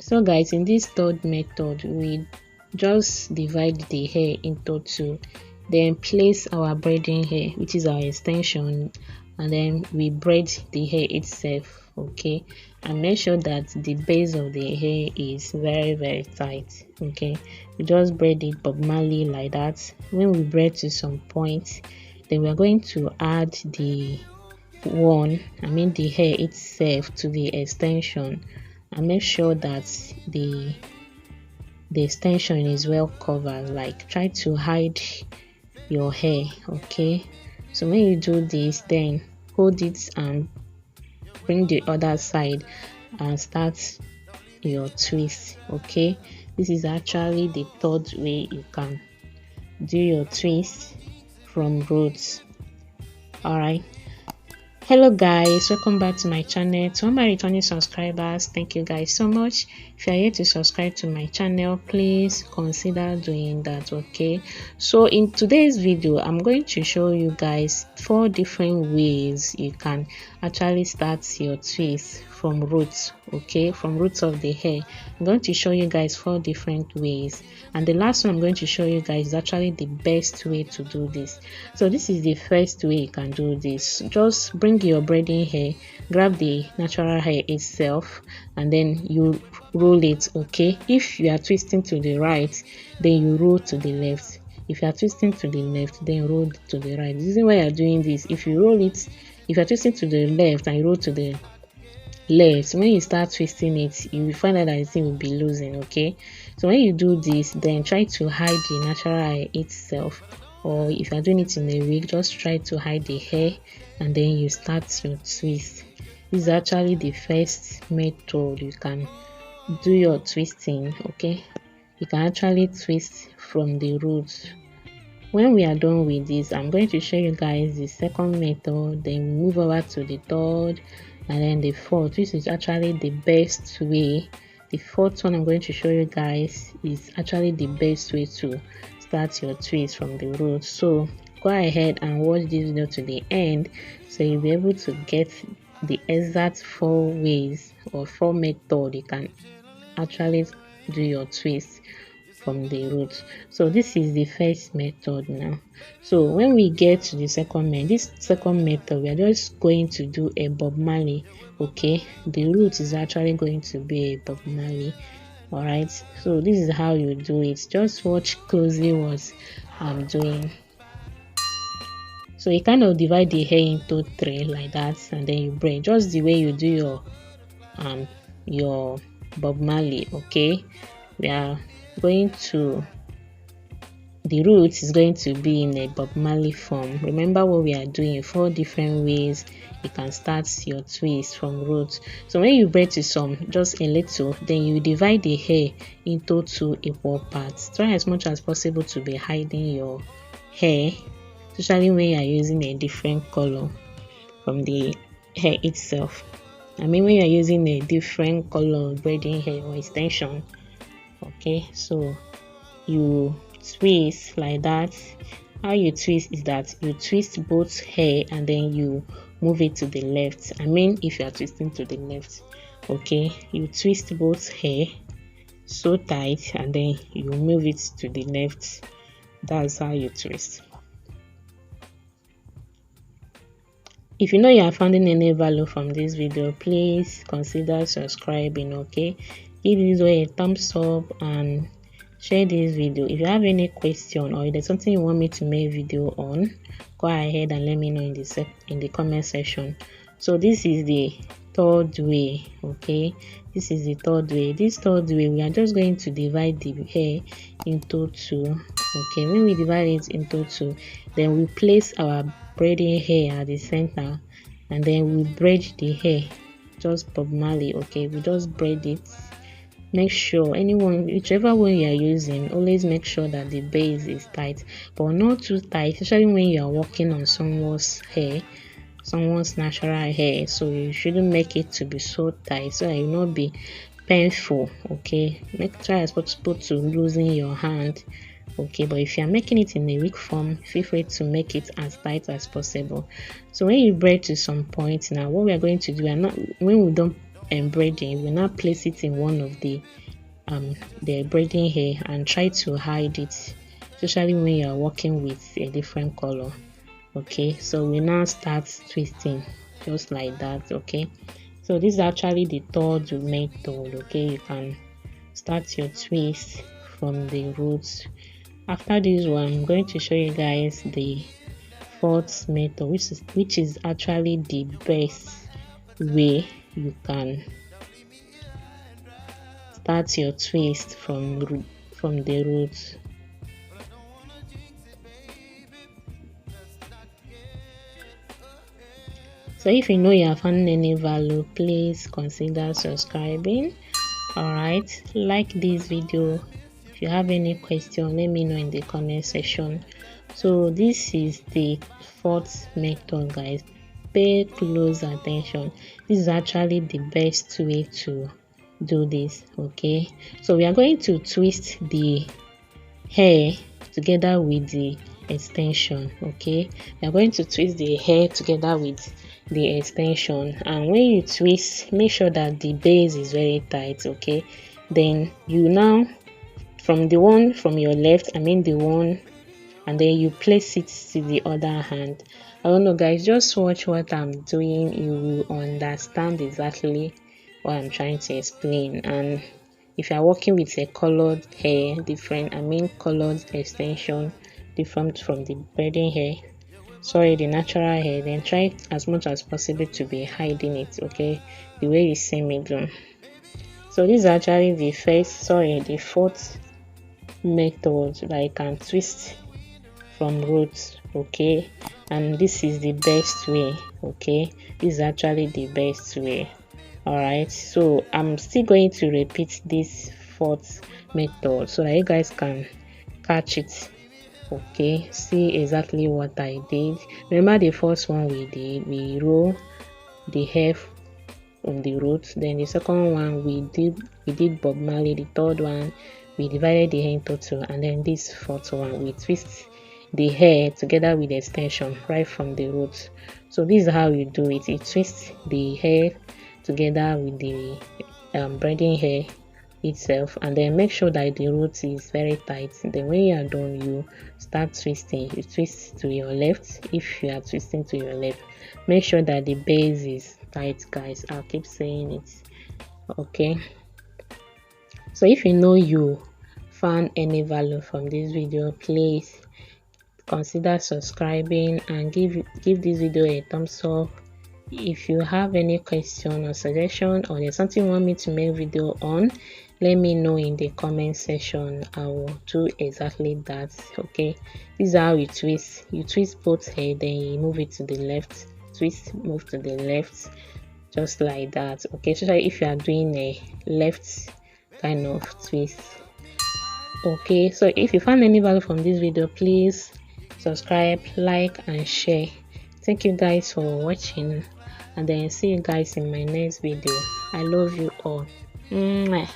So guys, in this third method, we just divide the hair into two, then place our braiding hair, which is our extension, and then we braid the hair itself. Okay, and make sure that the base of the hair is very tight. Okay, we just braid it Bob Marley like that. When we braid to some point, then we are going to add the the hair itself to the extension, and make sure that the extension is well covered. Like, try to hide your hair. Okay, so when you do this, then hold it and bring the other side and start your twist. Okay, this is actually the third way you can do your twist from roots. All right, hello guys, welcome back to my channel. To all my returning subscribers, thank you guys so much. If you are yet to subscribe to my channel, please consider doing that. Okay, so in today's video, I'm going to show you guys 4 different ways you can actually start your twist from roots. Okay, from roots of the hair. I'm going to show you guys 4 different ways, and the last one I'm going to show you guys is actually the best way to do this. So this is the first way you can do this. Just bring your braiding hair, grab the natural hair itself, and then you roll it. Okay, if you are twisting to the right, then you roll to the left. If you are twisting to the left, then roll to the right. The reason why you are doing this, if you are twisting to the left and you roll to the left, when you start twisting it, you will find out that the thing will be losing. Okay, so when you do this, then try to hide the natural hair itself, or if you are doing it in a wig, just try to hide the hair and then you start your twist. This is actually the first method you can do your twisting. Okay, you can actually twist from the roots. When we are done with this, I'm going to show you guys the second method, then move over to the third, and then the fourth, which is actually the best way. The fourth one I'm going to show you guys is actually the best way to start your twist from the roots. So go ahead and watch this video to the end, so you'll be able to get the exact 4 ways or 4 methods you can actually do your twist from the roots. So this is the first method now. So when we get to the second method, we are just going to do a Bob Marley. Okay, the root is actually going to be a Bob Marley. All right, so this is how you do it. Just watch closely what I'm doing. So you kind of divide the hair into 3 like that, and then you braid just the way you do your Bob Marley. Okay, we are going to, the roots is going to be in a Bob Marley form. Remember what we are doing, 4 different ways you can start your twist from roots. So when you braid to some, just a little, then you divide the hair into 2 equal parts. Try as much as possible to be hiding your hair, especially when you are using a different color from the hair itself. When you are using a different color braiding hair or extension. Okay, so you twist like that. How you twist is that you twist both hair and then you move it to the left. If you are twisting to the left, okay, you twist both hair so tight and then you move it to the left. That's how you twist. If you know you are finding any value from this video, please consider subscribing. Okay, give this video a thumbs up and share this video. If you have any question or if there's something you want me to make video on, go ahead and let me know in the comment section. So this is the third way. Okay, this is the third way. This third way, we are just going to divide the hair into 2. Okay, when we divide it into 2, then we place our braiding hair at the center, and then we braid the hair just Bob Marley. Okay, we just braid it. Make sure whichever one you are using, always make sure that the base is tight, but not too tight, especially when you are working on someone's natural hair. So you shouldn't make it to be so tight, so that it will not be painful. Okay, try as possible to loosen your hand. Okay, but if you are making it in a wig form, feel free to make it as tight as possible. So when you braid to some point, now what we are going to do, when we don't embroidering, we now place it in one of the braiding hair and try to hide it, especially when you are working with a different color. Okay, so we now start twisting just like that. Okay, so this is actually the third method. Okay, you can start your twist from the roots. After this one, I'm going to show you guys the fourth method, which is actually the best way you can start your twist from the roots. So if you know you have found any value, please consider subscribing. Alright, like this video. If you have any question, let me know in the comment section. So this is the fourth method, guys. Pay close attention. This is actually the best way to do this. Okay, so we are going to twist the hair together with the extension. Okay, we are going to twist the hair together with the extension, and when you twist, make sure that the base is very tight. Okay, then you now from the one from your left, I mean the one, and then you place it to the other hand. I don't know, guys, just watch what I'm doing, you will understand exactly what I'm trying to explain. And if you are working with a colored hair, colored extension different from the braiding hair, the natural hair, then try as much as possible to be hiding it. Okay, the way you see me do. So this is actually the fourth method that I can twist from roots. Okay, and this is the best way. Okay, this is actually the best way. Alright, so I'm still going to repeat this fourth method so that you guys can catch it. Okay, see exactly what I did. Remember the first one we roll the hair on the roots. Then the second one we did Bob Marley. The third one we divided the hair into two, and then this fourth one we twist the hair together with the extension right from the roots. So this is how you do it. You twist the hair together with the braiding hair itself, and then make sure that the root is very tight. Then when you are done, you start twisting. You twist to your left. If you are twisting to your left, make sure that the base is tight, guys. I'll keep saying it. Okay, so if you know you found any value from this video, please consider subscribing and give this video a thumbs up. If you have any question or suggestion, or there's something you want me to make video on, let me know in the comment section. I will do exactly that. Okay, this is how you twist both hair, then you move it to the left, twist, move to the left, just like that. Okay, so if you are doing a left kind of twist. Okay, so if you found any value from this video, please subscribe, like and share. Thank you guys for watching, and then see you guys in my next video. I love you all. Mwah.